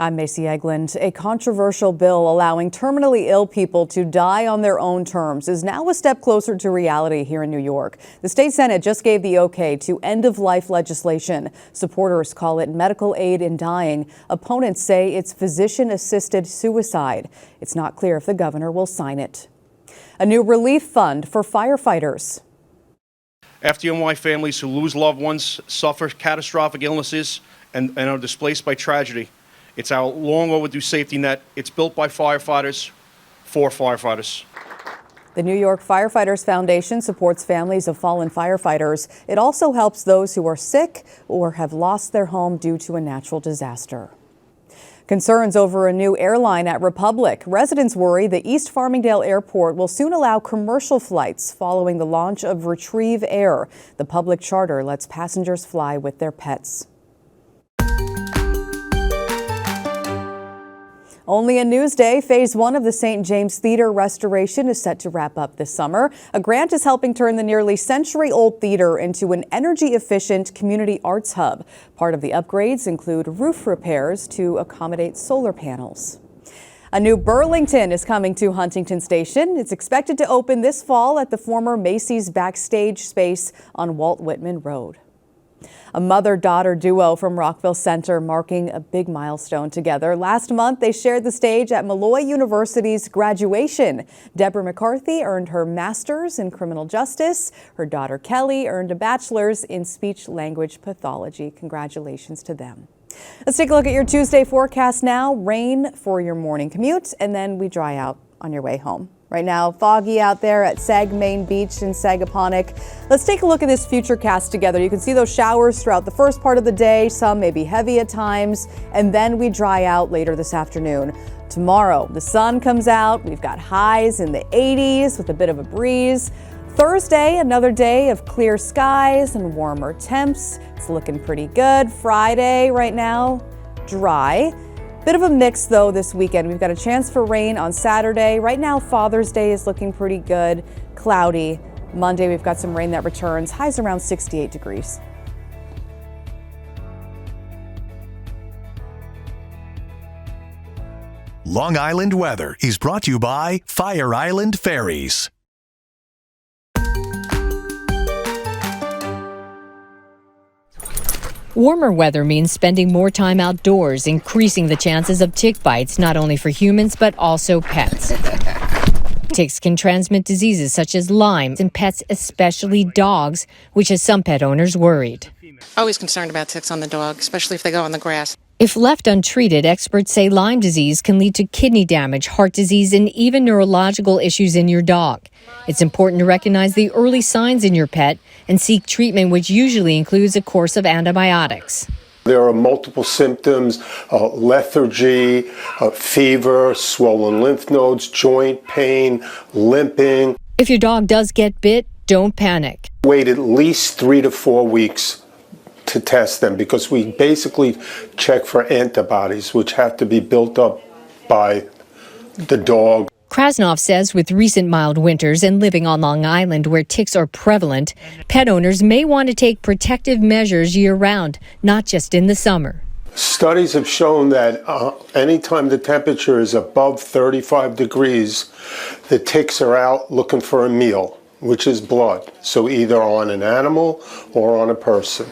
I'm Macy Egeland. A controversial bill allowing terminally ill people to die on their own terms is now a step closer to reality here in New York. The state Senate just gave the okay to end-of-life legislation. Supporters call it medical aid in dying. Opponents say it's physician-assisted suicide. It's not clear if the governor will sign it. A new relief fund for firefighters. FDNY families who lose loved ones, suffer catastrophic illnesses, and are displaced by tragedy. It's our long overdue safety net. It's built by firefighters for firefighters. The New York Firefighters Foundation supports families of fallen firefighters. It also helps those who are sick or have lost their home due to a natural disaster. Concerns over a new airline at Republic. Residents worry the East Farmingdale Airport will soon allow commercial flights following the launch of Retrieve Air. The public charter lets passengers fly with their pets. Only in Newsday, Phase 1 of the St. James Theater restoration is set to wrap up this summer. A grant is helping turn the nearly century-old theater into an energy-efficient community arts hub. Part of the upgrades include roof repairs to accommodate solar panels. A new Burlington is coming to Huntington Station. It's expected to open this fall at the former Macy's backstage space on Walt Whitman Road. A mother-daughter duo from Rockville Center marking a big milestone together. Last month, they shared the stage at Malloy University's graduation. Deborah McCarthy earned her master's in criminal justice. Her daughter Kelly earned a bachelor's in speech-language pathology. Congratulations to them. Let's take a look at your Tuesday forecast now. Rain for your morning commute, and then we dry out on your way home. Right now, foggy out there at Sag Main Beach in Sagaponack. Let's take a look at this futurecast together. You can see those showers throughout the first part of the day. Some may be heavy at times, and then we dry out later this afternoon. Tomorrow, the sun comes out. We've got highs in the 80s with a bit of a breeze. Thursday, another day of clear skies and warmer temps. It's looking pretty good. Friday, right now, dry. Bit of a mix, though, this weekend. We've got a chance for rain on Saturday. Right now, Father's Day is looking pretty good. Cloudy. Monday, we've got some rain that returns. Highs around 68 degrees. Long Island weather is brought to you by Fire Island Ferries. Warmer weather means spending more time outdoors, increasing the chances of tick bites, not only for humans, but also pets. Ticks can transmit diseases such as Lyme in pets, especially dogs, which has some pet owners worried. Always concerned about ticks on the dog, especially if they go on the grass. If left untreated, experts say Lyme disease can lead to kidney damage, heart disease, and even neurological issues in your dog. It's important to recognize the early signs in your pet and seek treatment, which usually includes a course of antibiotics. There are multiple symptoms: lethargy, fever, swollen lymph nodes, joint pain, limping. If your dog does get bit, don't panic. Wait at least 3 to 4 weeks to test them, because we basically check for antibodies, which have to be built up by the dog. Krasnov says with recent mild winters and living on Long Island where ticks are prevalent, pet owners may want to take protective measures year-round, not just in the summer. Studies have shown that anytime the temperature is above 35 degrees, the ticks are out looking for a meal, which is blood, so either on an animal or on a person.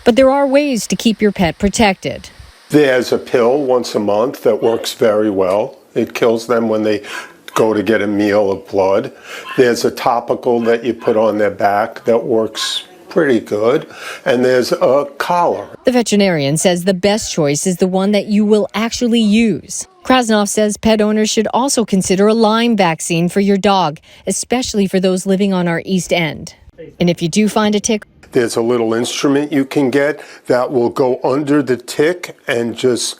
But there are ways to keep your pet protected. There's a pill once a month that works very well. It kills them when they go to get a meal of blood. There's a topical that you put on their back that works pretty good. And there's a collar. The veterinarian says the best choice is the one that you will actually use. Krasnov says pet owners should also consider a Lyme vaccine for your dog, especially for those living on our East End. And if you do find a tick, there's a little instrument you can get that will go under the tick and just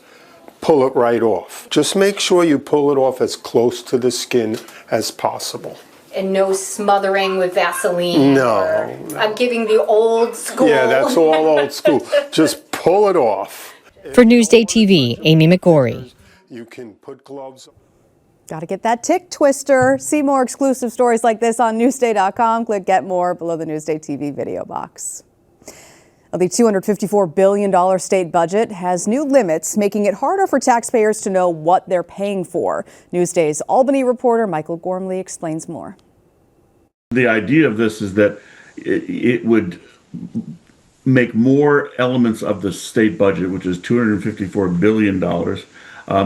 pull it right off. Just make sure you pull it off as close to the skin as possible. And no smothering with Vaseline? No. I'm giving the old school. Yeah, that's all old school. Just pull it off. For Newsday TV, Amy McGorry. You can put gloves on. Got to get that tick twister. See more exclusive stories like this on Newsday.com. Click Get More below the Newsday TV video box. Well, the $254 billion state budget has new limits, making it harder for taxpayers to know what they're paying for. Newsday's Albany reporter Michael Gormley explains more. The idea of this is that it would make more elements of the state budget, which is $254 billion,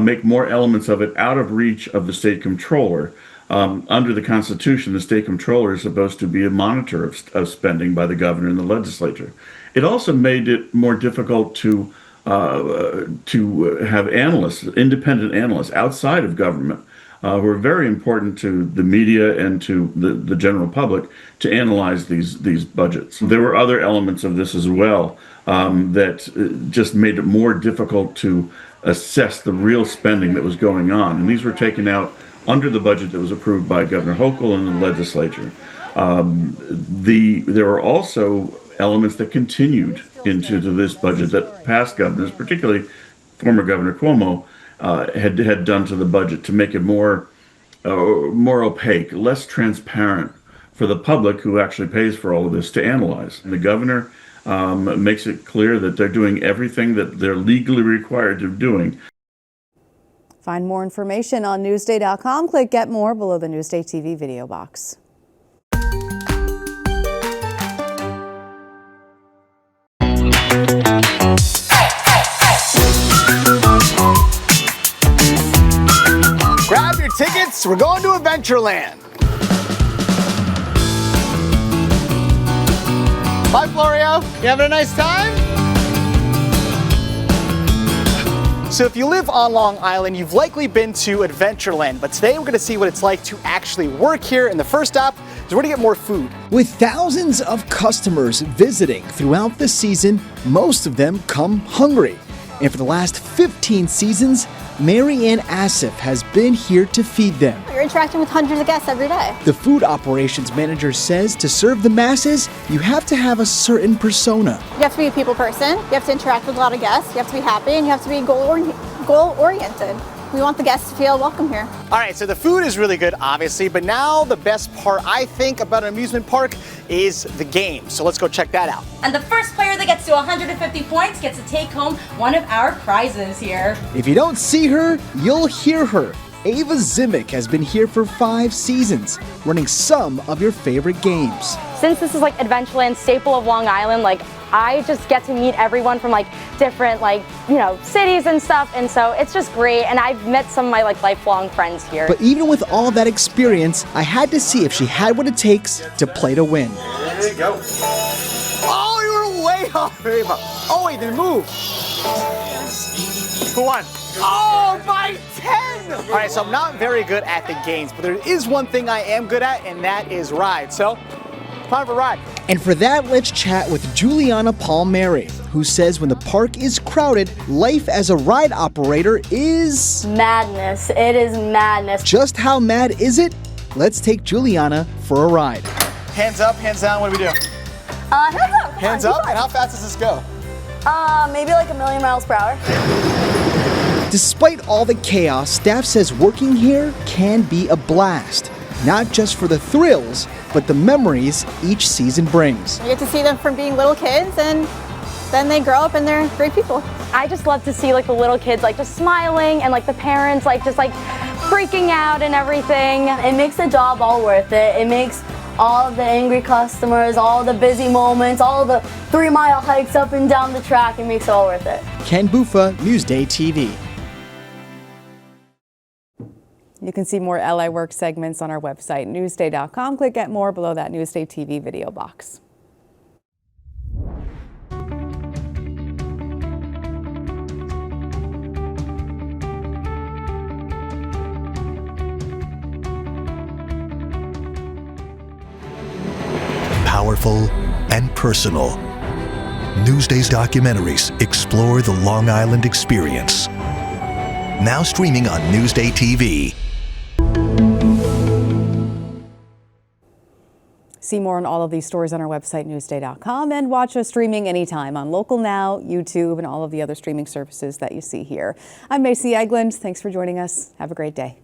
make more elements of it out of reach of the state comptroller. Under the Constitution, the state comptroller is supposed to be a monitor of spending by the governor and the legislature. It also made it more difficult to have analysts, independent analysts outside of government, who are very important to the media and to the general public to analyze these budgets. There were other elements of this as well that just made it more difficult to assess the real spending that was going on. And these were taken out under the budget that was approved by Governor Hochul and the legislature. There were also elements that continued into this budget that past governors, particularly former Governor Cuomo, had done to the budget to make it more opaque, less transparent for the public who actually pays for all of this to analyze. And the governor makes it clear that they're doing everything that they're legally required to doing. Find more information on Newsday.com. Click Get More below the Newsday TV video box. Grab your tickets, we're going to Adventureland. Bye, Florio. You having a nice time? So if you live on Long Island, you've likely been to Adventureland, but today we're going to see what it's like to actually work here, and the first stop is where to get more food. With thousands of customers visiting throughout the season, most of them come hungry. And for the last 15 seasons, Mary Ann Asif has been here to feed them. You're interacting with hundreds of guests every day. The food operations manager says to serve the masses, you have to have a certain persona. You have to be a people person, you have to interact with a lot of guests, you have to be happy, and you have to be goal-oriented. We want the guests to feel welcome here. All right, so the food is really good, obviously, but now the best part, I think, about an amusement park is the game. So let's go check that out. And the first player that gets to 150 points gets to take home one of our prizes here. If you don't see her, you'll hear her. Ava Zimic has been here for 5 seasons, running some of your favorite games. Since this is like Adventureland, staple of Long Island, I just get to meet everyone from different cities and stuff, and so it's just great, and I've met some of my lifelong friends here. But even with all that experience, I had to see if she had what it takes to play to win. There you go. Oh, you were way off, Ava. Oh wait, they moved. Who won? Oh, by 10! All right, so I'm not very good at the games, but there is one thing I am good at, and that is ride. So, time for a ride. And for that, let's chat with Juliana Palmieri, who says when the park is crowded, life as a ride operator is... madness. It is madness. Just how mad is it? Let's take Juliana for a ride. Hands up, hands down, what do we do? Hands up. Hands up, and how fast does this go? Maybe like 1,000,000 miles per hour. Despite all the chaos, staff says working here can be a blast. Not just for the thrills, but the memories each season brings. You get to see them from being little kids, and then they grow up and they're great people. I just love to see the little kids just smiling, and the parents just freaking out and everything. It makes the job all worth it. It makes all of the angry customers, all the busy moments, all the 3-mile hikes up and down the track, it makes it all worth it. Ken Bufa, Newsday TV. You can see more LA Work segments on our website, Newsday.com. Click Get More below that Newsday TV video box. Powerful and personal. Newsday's documentaries explore the Long Island experience. Now streaming on Newsday TV. See more on all of these stories on our website, Newsday.com, and watch us streaming anytime on Local Now, YouTube, and all of the other streaming services that you see here. I'm Macy Eglund. Thanks for joining us. Have a great day.